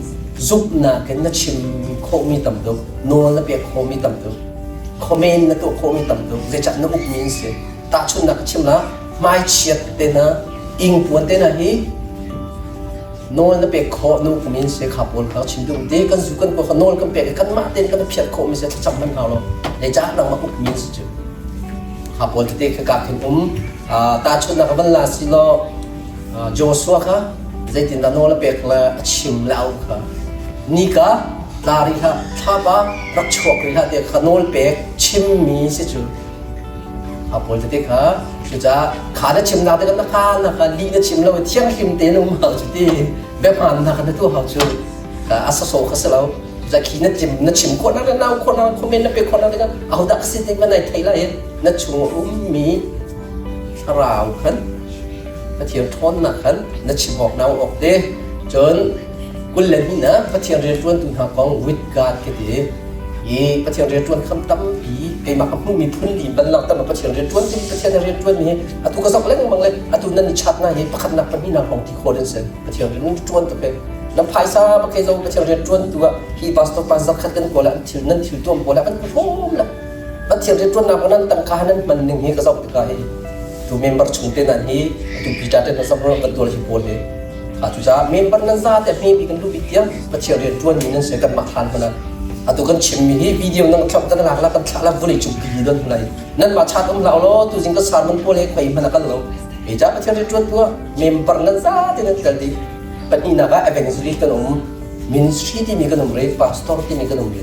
ซุปนาเกันนั่นชิมโคมีต่ำตัวโนลนั่นเปียกโคมีต่ำตัวคอมเมนต์นั่นตัวโคมีต่ำตัวเวจัดนั่นอุกมีเสียตาชุนนักชิมละไม่เชียดเตนะอิงปวนเตนะฮีโนลนั่นเปียกโคนุ่มมีเสียขับบนเขาชิมดูเด็กกันสุกันก็โนลกันเปียกกันมาเต้นกันเพียดโคมีเสียจำมันเอาเลยเวจัดนั่งมาอุกมีเสียขับบนเด็กกับถึงตาชุนนักบันลาสิโลโจชัวค่ะใจตินตาโนลเปียกละชิมแล้วค่ะนี่ก็ ลาริฮะถ้าบ้ารักชกริฮะเด็กขนมเป็กชิมมีสิจูอาพอจะเด็กฮะจะจะขาได้ชิมนาเด็กนักการนะคะลีได้ชิมแล้วเที่ยงชิมเต้นมาจุดที่แบบหันนะคะในตัวเขาจูอาศัยโซ่เขาเสร็จแล้วจะขี้นัดชิมคนนั้นน่าคนนั้นคนเป็นนักเป็นคนนั้นกันเอาดักสิที่มันในไทยละเองนัดชงมีราวขันประเทศทนนะขันนัดชิมออกน้ำออกเด้จนกุลเลนี่นะประเทศเรียนรู้ตัวหากองวิทย์การกันดีประเทศเรียนรู้คำตั้มปีไอ้มาคำพูดมีพื้นดินบรรลังแต่มาประเทศเรียนรู้ที่ประเทศเรียนรู้นี้ทุกกษัตริย์เล่นมังเลยทุกนั้นนิชัดนะเฮ้ประคันนักปนินาของที่โคเดนเซนประเทศเรียนรู้ตัวเป็นน้ำพายซาประเทศเราประเทศเรียนรู้ตัวที่บาสโตปาซักขัดกันโกละที่นั่นที่ตัวโกละกันโฟมละประเทศเรียนรู้นักนั้นตั้งการนั้นมันหนึ่งเฮ้กษัตริย์ก็เฮ้ตัวเมมเบอร์ชุมเต้นนั้นเฮ้ตัวพิจารณาสำรองกันตัวที่โกเดอาจุจ้าเมมเบอร์นั้นซาแต่มีกันดูวิทยาประเทศเรียนรู้นี้นั้นเสกันมาทันมันatu kan chimmi hi video nang thap kan la kan thala vuli chu bi don lai nan ma chat la lo tu jing ka sarman pole khoi mana kan lo e ja pa thari tuan tu member nan za te nan tal di pat ina ga evangelist kan ministry ti mi kan re pastor ti mi kan re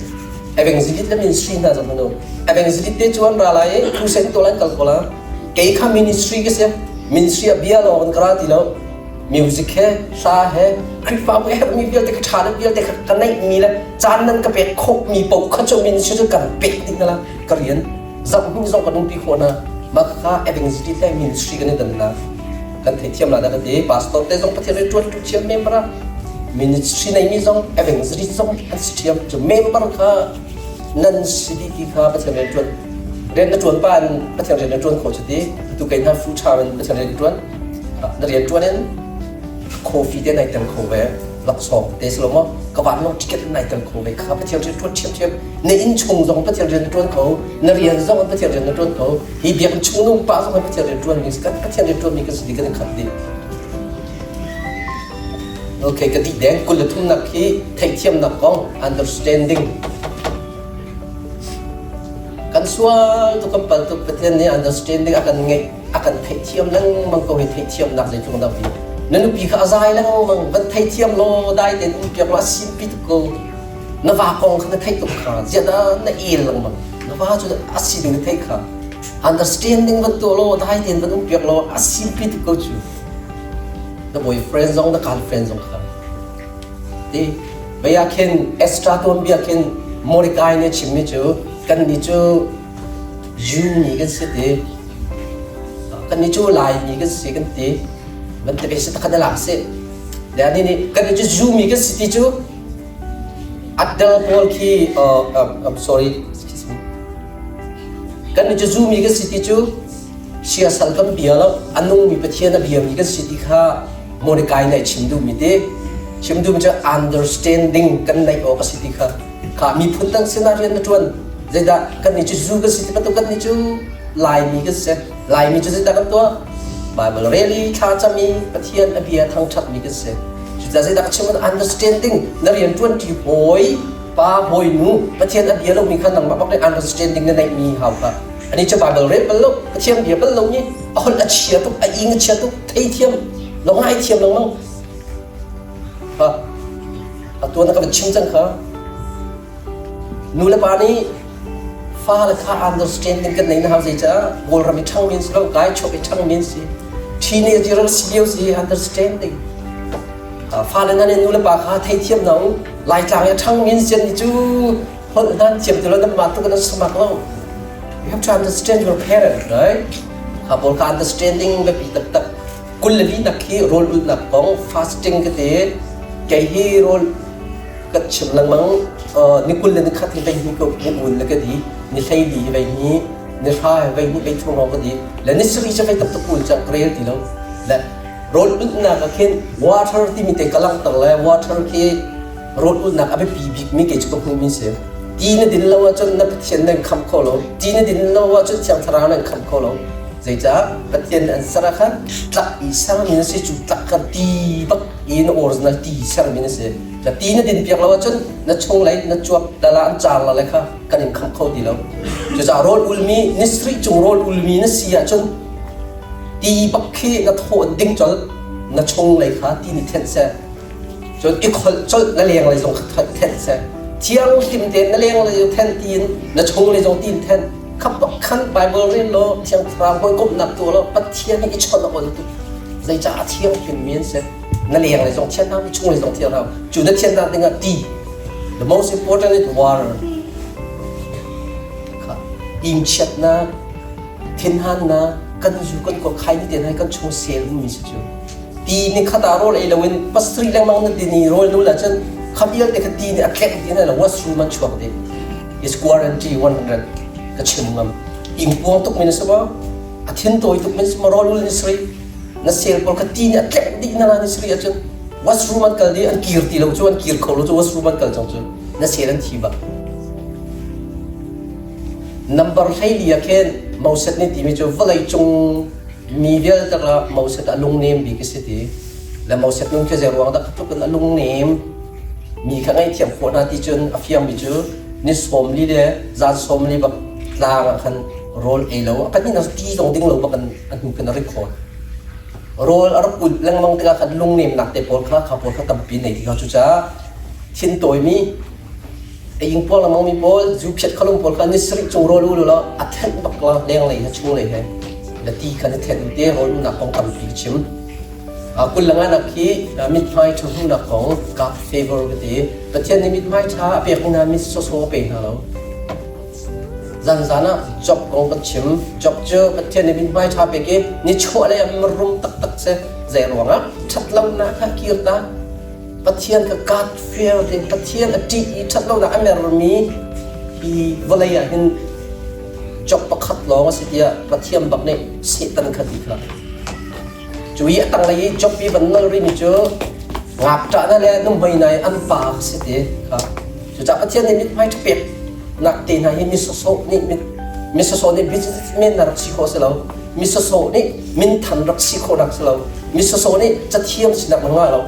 evangelist la ministry na za mano evangelist te chuan ra lai tu sen to lan kal kola ke kha ministry ke se ministry abia lo kan kra ti lo music है सा है क्रिफा में हैมีเดียวแต่ขานเดียวแต่กันไม่มีแล้วจานนั้นก็เป็นคบมีปกขจมินชื่อกันเป็ดนี่นะละก็เรียนจับมีสองคนปีคนนะมาค่าเอเวนซิตี้แต่มินสตรีกันนี่ดันนะกันเทียมละกันเดี๋ยวพาสปอร์ตแต่สองประเทศเรียนตัวทุกเชียมเมมเบอร์มินสตรีในมีสองเอเวนซิตี้สองอันเชียมจะเมมเบอร์ค่ะนั่นสิที่ค่ะประเทศเรียนตัวเรียนตัวบ้านประเทศเรียนตัวโคชดีตัวเก่งท่าฟูชาเป็นประเทศเรียนตัวเรียนตัวนั้นโคฟีเดนในตังโคเวหลักสองเดสโลมกบาลน้องจิกเก็ตในตังโคเวข้าพเจ้าเรียนตัวเชียมในอินชงซองพระเจ้าเรียนตัวเขาในเรียนซองพระเจ้าเรียนตัวเขาฮีเบียนชงนุ่งป้าซองพระเจ้าเรียนตัวนี้กันพระเจ้าเรียนตัวนี้ก็สิ่งกันขัดดีโอเคก็ดีแดงกุลทุ่มนักที่ไทยเทียมนักกอง understanding กันส่วนทุกคนปัจจุบันนี้ understanding อาการไงอาการไทยเทียมนั่งมันก็เป็นไทยเทียมนักในช่วงนั้นนั่นปีข้าใจแล้วมันไทยเทียมโลได้แต่เปียกว่าสิบปีตุกนว่ากองเขาไทยตุกขาเจ้านั่นเอลงมันนว่าจุดอาศิลป์ไทยขา understanding มันตัวโลได้แต่มันเปียกโลอาศิลป์ปีตุกจู the boyfriend ซอง the girlfriend ซองขาที่เบียร์เคนเอ็กซ์ตร้าตัวเบียร์เคนโมริกายเนี่ยชิมมิจูกันนี่จูยูนี่กันสิที่กันนี่จูไลน์นี่กันสิกันที่มันจะเป็นสิ่งที่น่ารักสิเดี๋ยวนี้กันจะซูมอีกสิ่งที่จูอัดเดอร์พอลคีI'm sorry excuse me กันจะซูมอีกสิ่งที่จูเชียร์สัลกันเบียร์แล้วอันนู้นมีประเทศนั้นเบียร์มีกันสิ่งที่ข้าโมเดลในชิมดูมีเด้ชิมดูมันจะ understanding กันในออกสิ่งที่ข้ามีพูดตั้งเสนาเรียนจวนจะได้กันจะซูมกันสิ่งที่มันต้องกันจะไลน์มีกันเสไลน์มีจะได้กันตัวBible really ข้าจะมีประเทศอเบียทั้งชัดมีกันเสียจุดจะได้ชิมมัน understanding นักเรียนจวนที่โหยป้าโหยนู้ประเทศอเบียเรามีขนาดมาบอกได้ understanding ในมีเขาค่ะอันนี้จะ Bible read เป็นลูกประเทศอเบียเป็นลูกนี่เอาคนเชียร์ตุ๊กไอ้อิงเชียร์ตุ๊กไทยเทียมลงให้เทียมลงมั้งตัวนักเป็นชิมจังค่ะนู้นละป่านี้ฟ้าและข้า understanding กันในนะครับสิจ้าวอลรามิช่างมินส์เราไกด์ชอบไปช่างมินส์ทีนี้จะเราสิเดียวสิ understanding ฟ้าและนั้นนู้นละป่าข้าไทยเทียมน้องลายจางยังช่างมินส์ยันจูคนนั้นเจ็บตัวนั้นมาตัวนั้นสมัครเรา you have to understand your parents right ข้าบอกข้า understanding แบบปีตักกุลลีนักที่ role นักของ fasting ก็เตะแกฮี role ก็ชิมลังมั้งนี่กุลเลยนึกขัดที่ไปนี่ก็อุ่นแล้วก็ดีนี่ใช่ดีไปนี้นี่ใช่ไปนี่ไปทุ่งเราก็ดีและนี่สิ่งที่จะไปตับตะปูนจากเรียลที่เราและโรดอุ่นนักก็เช่น water ที่มีแต่กำลังตั้งเลย water ที่โรดอุ่นนักเอาไปปีบิกมีเกจก็คงมีเสียจีนดินเราว่าจนนับเทียนนั่งคำโคโลจีนดินเราว่าจนเชียงทรานั่งคำโคโลใจจ้าประเทศอันสระคันตักอีสระมินเสจุตักกันตีบักอินออริจินัลตีสระมินเสจะตีนดินเปียกเราว่าจนนัดชงไหลนัดจวบดาราอันจางอะไรค่ะกันยังคำโคดีแล้วจะจะโรลอุลมีนิสริจงโรลอุลมีนั่นเสียจนตีบักเคนัดโหดดิ้งจนนัดชงไหลค่ะตีนิเทนเสจนอีกคนจนละเลียงอะไรส่งเทนเส เที่ยงติมเต็นนั่นเลี้ยงเลยแทนตีนนั่นชงเลยจงตีนแทนขับปักขันไบเบิลเรียนโลเที่ยงทรามคนกบหนักตัวแล้วปัดเที่ยงให้ชนเอาตัวใจจ่าเที่ยงเป็นเมียนเสร็จนั่นเลี้ยงเลยจงเที่ยงน้ำชงเลยจงเที่ยงเราจุดนั้นเที่ยงน้ำเป็นอะไรดี the most important is water ครับอิงเช็ดนะเทียนหันนะกันอยู่กันก็ใครนี่เดียนให้กันชงเซลล์มีสิจูตีนี่ข้าตาโรลเอเลวินปัสตรีแรงมังนั่นดีนี่โรลนู่นแหละฉันขับเยอะแต่คดีนี่อักเล็กดีนั่นแหละว่าสูมันช่วงเดีย is guarantee 100 ก็เชื่อมั่นอิงพวงทุกมินสบะอาทิตย์ตัวทุกมินสมาโรลนิสรีนั่นเซลล์พอคดีนี่อักเล็กดีนั่นแหละนิสรีอาจารย์ว่าสูมันกัลดีอันกีร์ตีเราจวนกีร์เขาเราจวนว่าสูมันกัลจังจุนนั่นเซลล์ที่บ้า number ให้เรียกเห็นมาเสร็จนี่ที่มีจูว่าอะไรจงมีเดียร์แต่ละมาเสร็จอารมณ์เนมดีกี่สิทธิ์แล้วมาเสร็จนุ่งแค่เจรวงแต่ทุกคนอารมณ์เนมมีข้างในเทียมโคนาที่จนอภิยามมีจูนิสโฮมลีเดจานสมลีบักลางกันโรลเอโลกันนี่นักที่ตรงดิ้งเราบักกันอันนู้นเป็นรีคอร์ดโรลอารักุลแรงมังตะกันลุงเนมหนักแต่ปวดขาขับปวดขาตั้มปีนในที่เขาจุจ้าทิ้งตัวมีไอ้ยิงพวกเรามองมีบอลจูเพียดขลุ่มพวกเขานิสริจงโรลูลูแล้วอัดแทนบักว่าแรงเลยฮะช่วงเลยฮะแล้วตีกันแทนเดียโรลูนักของตั้มปีชิมคุณหลังนักขี้มิดไม้ชมพูนักของกับเฟเวอร์กันดีแต่เทียนนี้มิดไม้ช้าเปียกนี่นะมิดโซโซเป็นฮะเราจันจันนะจบของกันชิมจบเจอแต่เทียนนี้มิดไม้ช้าเปียกนี่ชั่วเลยมันรุมตักตักเสียใจร้อนอ่ะชัดลำนะฮะกีร์ตาปัจเจียนกับการเฟียร์เด็กปัจเจียนอดีตชัดเราหนักอเมริมีอีวลัยเห็นจบประคัดล้อสิเดียปัจเจียนแบบนี้เสียตันคดีครับจุยตั้งเลยจบปีบันนริมิจูงับจ่านั่นแหละนุ่มใบในอันป่าสิเดียครับจุจากปัจเจียนนี่มิดไม่เปียกหนักตีนให้มิสโซนี่มิสโซนี่บิสเมนรักสิโคสิเรามิสโซนี่มินทันรักสิโครักสิเรามิสโซนี่จะเทียมสินักมังงะเรา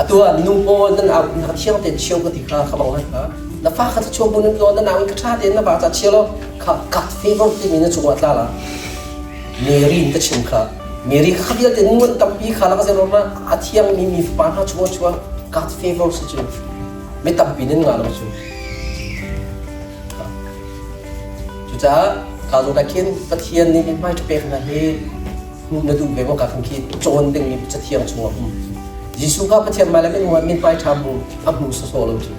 ตัวนุ่มโบนั่นเอาหนักเที่ยวเต็มเชี่ยวก็ติดข้าเขาบอกว่าแล้วฟ้าเขาจะชมบุญตัวนั่นเอาอีกชาติเด่นนะบ่าวจะเชี่ยวแล้วข้ากัดฟีเวอร์ที่มีนั่นจังหวัดละเมรีนก็ชิมข้าเมรีขับยันเต็มวันตั้มปีข้าแล้วก็จะรู้ว่าอาเที่ยงมีปัญหาชัวกัดฟีเวอร์สิจุไม่ตั้มปีนั่นงานเราจุจุจ้าข้ารู้ได้เขียนปะเทียนนี่ไม่จะเป็นอะไรนั่นดูแบบว่าการคิดโจรดึงมีจะเที่ยงชัวยิสุข้าปะเทียนมาแล้วไม่รู้ว่ามินไปทำบุญอับบุญโซโล่จุ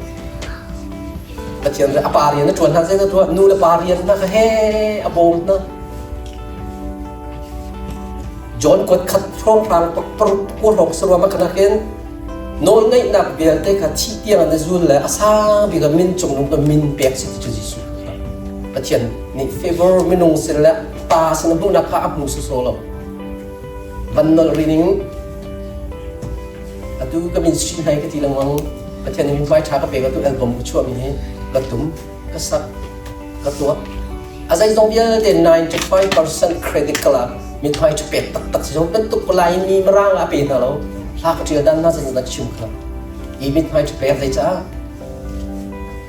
ปะเทียนอปารียนนะชวนท่านเส้นตัวนู่นอปารียนนะก็เฮอโบมนะจนกดขัดช่องทางปรุกุหกสรวมขนาดเห็นโน่นไงนับเบียร์เตะขัดชี้เตียงในจุลเลยอาซาบิกมินจงลงกับมินเปียกสิจุยิสุปะเทียนนี่เฟเวอร์มินุงเสร็จแล้วตาสนับบุญนักข้าอับบุญโซโล่วันนอรีนิงดูก็มีสิ่งให้ก็ที่ลังวังประเทศนี้มีไฟช้าก็เป็นก็ตัวอัลบั้มก็ช่วยมีให้กระตุ้มกระสับกระตัวอาศัยตรงเยอะเด่น95% credit ก็ละมีไฟจะเป็นตักสิจเป็นตุกลายมีมร่างอาเป็นเราลากเชือด้านน่าจะนักชิมครับอีมีไฟจะเป็นอะไรจ้า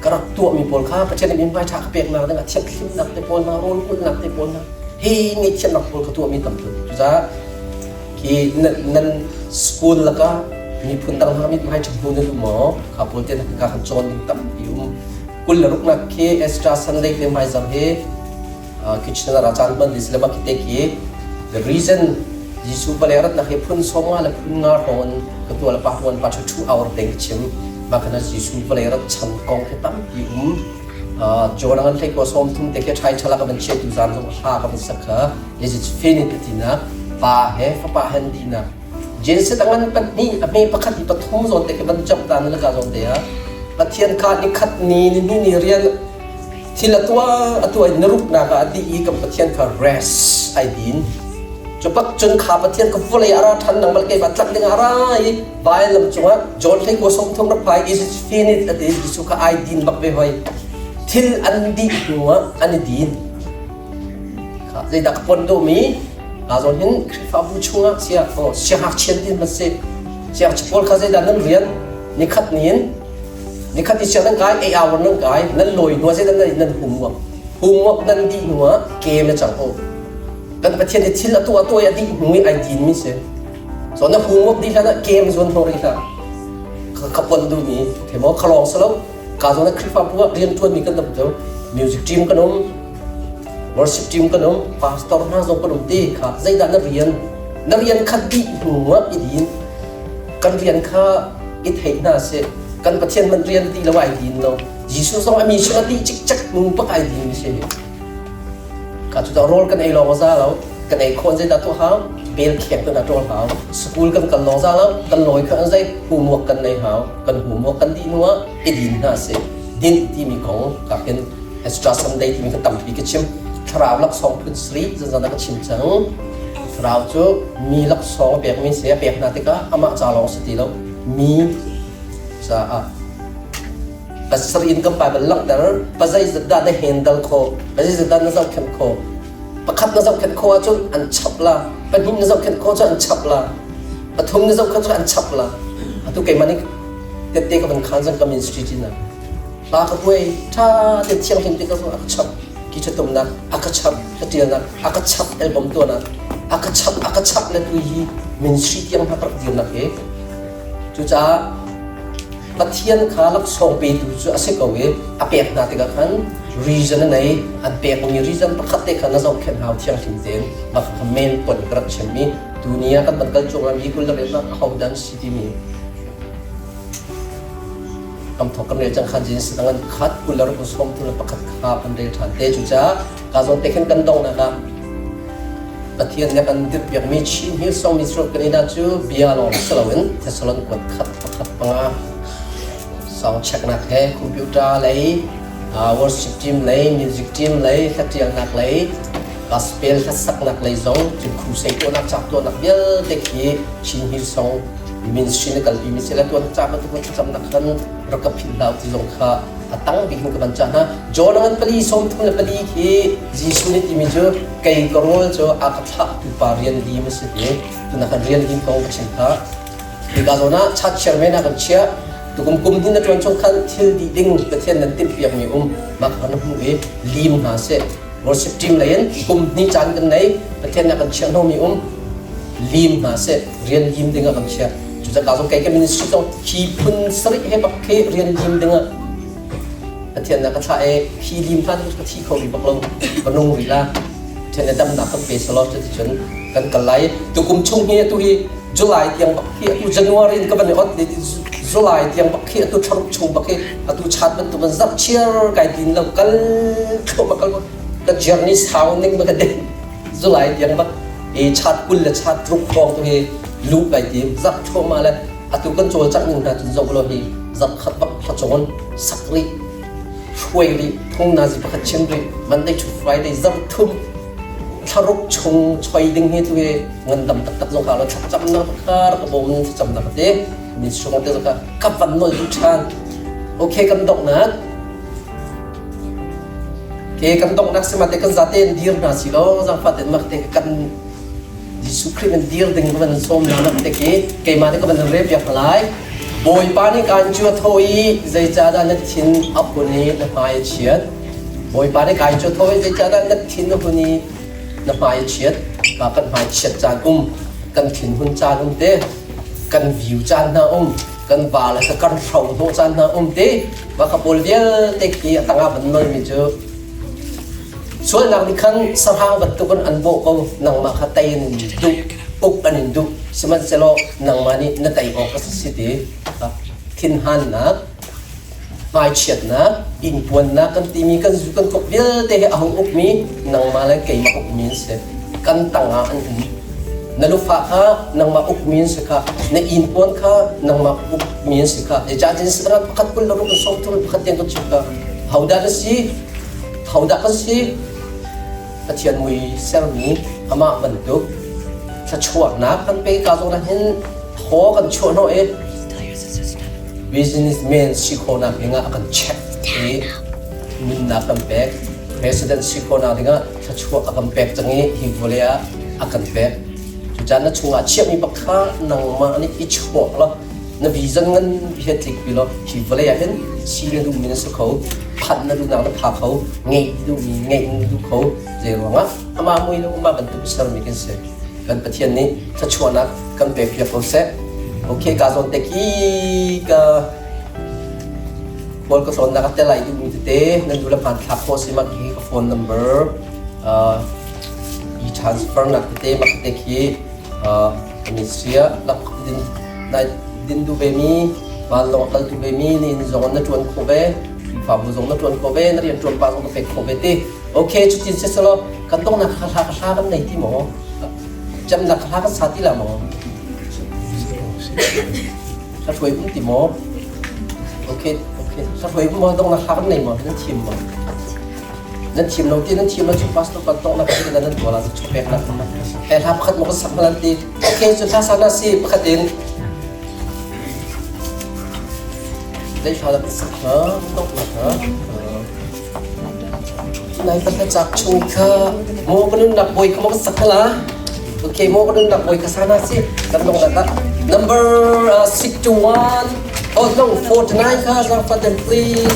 กระตัวมีโพลค่าประเทศนี้มีไฟช้าก็เป็นมาตั้งแต่เช็คขึ้นหนักแต่โพลมาโรนขึ้นหนักแต่โพลมาเฮ้ยนี่เช่นหนักโพลกระตัวมีต่ำตัวจ้าที่นั่นสกูลแล้วก็มีพื้นตั้งห้ามิตรให้ชมพูนั่นดูหมอขับรถเดินทางการจนตั้มอยู่กุลลุกนักเคเอสตราซันเด็กเต็มไปจังเฮคิดว่าอาจารย์บันดิสเลบักคิดเกี่ย the reason ยิสุบาเลรัตนักเฮพุนสมาและพุนงาหอนก็ตัวละปะวันปัจจุบันเอาเด็กชิมบางขณะยิสุบาเลรัตชันกองให้ตั้มอยู่จวนนั้นให้ก็สมทุนเด็กใช้ฉลากบัญชีตุจานตรงหากับสักค่ะยิ่งฟินิตินะป่าเฮฟป่าเฮนดีนะเจนเสตั้งมันเป็นนี่อเมริกาที่ปฐมโซนแต่ก็มันจับตาในละกาโซนเดียปะเทียนขาดนี่ขัดนี่เรียนที่ละตัวนรุกนาคาดีอีกับปะเทียนขา rest ไอดินจบจนขาปะเทียนกับฟุลย์อาราทันนังมันเก็บบัตรดึงอะไรบายลำจังหวะจนให้กูส่งทงรับไป is it finished อดีตสุขไอดินบักไปไว้ที่อันดีหัวอันดินข้าจะดักปนดูมีอาจารย์เห็นคริฟาบูชงอ่ะเสียหักเชียนดินมันเสียหักพอลข้าจะดันนั่นเรียนนี่ขัดที่เชียนนั่งกายเอานั่งกายนั่นลอยหัวเส้นนั่นหุ่มวกนั่นดีหัวเกมนะจังโอ้กันประเทศที่ละตัวอย่างดีหัวไอดินมิเสส่วนนั้นหุ่มวกดีแล้วนะเกมส่วนทอริค่ะขับปนดูมีเทมอขลองสลบ กาโซนักคริสต์ฟังพวกเรียนชวนมีกันตั้งแต่มิวสิกทีมกันน้องworship team kan om pastor na zo kan ti kha zaida na rian khat di huwa idin kan rian kha I thei na se kan pathian man rian ti lawai din lo jisu song ami sha ti chik chak nu pa kai din se ka chu da role kan ai lo za lo kan ai khon zaida to ha bel khek na to ha school kan lo za lo kan loi kha zai hu mo kan nei ha kan hu mo kan di nuwa idin na se din ti mi ko ka ken extra sunday ti mi ka tam pi ka chim rào lắc song phun street dân dân đã có chim trắng rào chỗ mi lắc song bẹt mi sẽ bẹt na tika ama cha long city lo mi sa a pasrin kam pa lak dar pazai zada da handle ko pazai zada na zau khen ko pakhat na zau khen ko chu an chap la panin na zau khen ko chu an chap la pathum na zau khen chu an chap la atu kai mani te te ka ban khan jang ka min street na la ka wei tha te chiang hin te ka so chap kita tum na akachap ketian na akachap album tu na akachap na tu hi ministry yang hakap dia na ke tu cha pathian khalak song pe tu chu ase ko we apek na te ka khan reason na nei an pe ko ni reason pakhat te khan na zau khen hau thiang thin ten ba main pon krat chemi dunia kan bakal chunga mi kul na na haudan city mi am thok kan rejang kha jin sangan khat kular ko som tu pakhat kha pan re than te chu cha ka zon te khen kan dong na ka pathian ne kan dir yak mi chin hi song mi srok kan ina chu bia lo salawin thesalon ko khat pakhat panga song check na he computer lei worship team lei music team lei thatiang nak lei gospel sak nak lei zong chu khu sei to nak chap to nak bel te ki chin hi song ministry na kalbi mi sila tuan chapa tu pun sam nakkan rakapin daw ti zong kha atang bikin ka bancha na jo nangan pali som tu na pali ki jisu ni ti mi jo kai karol jo akatha tu parian di mi se de tu na kan rian din ko chin kha ti ga zo na chat chairman na kan chia tu kum din na tuan chong khan thil di ding ka thian nan tin piak mi mak han hu e lim na se worship team lain kum ni chan kan nei ka thian na kan chia no mi lim na se rian lim dinga kan chiaจะกล่าวว่าการministryต้องขีพุนสริให้ปักเคเรียนยิมดึงอ่ะเทียนนักชาเอขีลิมพันก็ที่เขาบีบักลงก็นุ่งวิลาเทียนดำหนักก็เปสลอจะจนกันกันไหลตัวกุมชงเฮียตัวฮีจุลายเตียงปักเคตัวจันวารินก็เป็นอดเดจุลายเตียงปักเคตัวชรุชงปักเคตัวชาติเป็นตัวมันซับเชียร์ไก่ดินแล้วกันเข้ามากันก็เจอร์นี่สาวนิ่งมากันเด่นจุลายเตียงปักชาติกุลและชาติรุกฟองตัวฮีลูกไก่ทีมจับโชว์มาเลยตุกันโจจักหนึ่งนะจนจบเลยจับขัดปักขัดโจนสักริช่วยริทุ่งนาจิปักเชียงริมันได้ชุดไฟได้จับทุ่มทารุกชงช่วยดึงให้ตัวเงินดำตักลงขาแล้วจับนักฆ่าแล้วก็บ่มจับนักเด็กมีช่วงเดียวกันกับวันน้อยทุกชาติโอเคกันดอกนะโอเคกันดอกนักสมาธิกันจัดเต็มดีร์นะสิโลจังฟัดเต็มมากเต็มกันYesus Kristus dir ding ban som na nak te ke ma te ka ban rep ya phalai boi pa ni kan chu thoi zai cha da na thin ap ni na mai chiat boi pa ni kan chu thoi zai cha da na thin ap ni na mai chiat ka kan mai chiat chan kan thin hun chan te kan view chan na kan ba la ka kan rau no chan na te ba ka bol vel te ki tanga ban noi mi chuส่วนนักนิคันสภาพบัตุกันอันโบกนังมาขัดไตนินดูปุกอันนินดูสมัยเซโลนังมานี่นัดไตออกก็สิเดทินหันนะไม่เฉียดนะอินปวนนะกันตีมีกันสุกันกบเยอะแต่เอาอุกมีนังมาเลยเกี่ยมาอุกมีเสกันต่างอันนี้นัลุฟ้าค่ะนังมาอุกมีเสค่ะในอินปวนค่ะนังมาอุกมีเสค่ะไอ้จ่าจินสระพัดกุลเราเป็นสองทุนพัดเตียนตัวชิบะเขาได้ก็สิเขาได้ก็สิกระเทียนมวยเซลนี้อามาบรรทุกจะชวนนักกันไปการส่งนั้นเห็นขอกันชวนเอาเอง businessman สิคนนั้นเองอากันเช็คมินนักกันแบก president สิคนนั้นเองจะชวนอากันแบกจังงี้ฮิวเลียอากันแบกจุดนั้นช่วงอาเชียมีปักข้านังมาอันนี้อิจฉาละนั่นวิจัยเงินวิเหตุกิโลฮิวเลียเห็นซีเรียดูมินสเขาพันนั่นดูนังนั่นพาเขาเงี้ยดูมีเงี้ยดูเขาเจ้าว่าอามาไม่รู้มาบรรทุกสารมีกันเสกกันประเทศนี้ถ้าชวนนักกันเปรียบเทียบเขาเสกโอเคการส่งเด็กอีก bol ko son nakatela itu mite nandula pan tapos si maghi ka phone number i transfer na kite makite ki Inisia nak din du bemi balong kal du bemi ni zong na tuan ko be fa bu zong na tuan ko be na rian tuan pa zong ko pe ko be ti okay chu tin se solo kan tong na kha kan nei ti mo jam na kha kan sa ti la mo sa thoi pun ti mo okay sa thoi mo tong na kha kan nei mo nan chim mo nan chim no ti nan chim no chu pas to kan tong na ka ti nan to la chu pe na eh hap khat mo ko sak malan ti okay chu sa sana si pakhatin đây là cái sắc hở tốt là hở này ta phải chặt chung cơ mua cái nước đặc bồi không có sắc là ok mua cái nước đặc bồi cái sana si cái nông là number 61 oh no 49 ka sang fatin please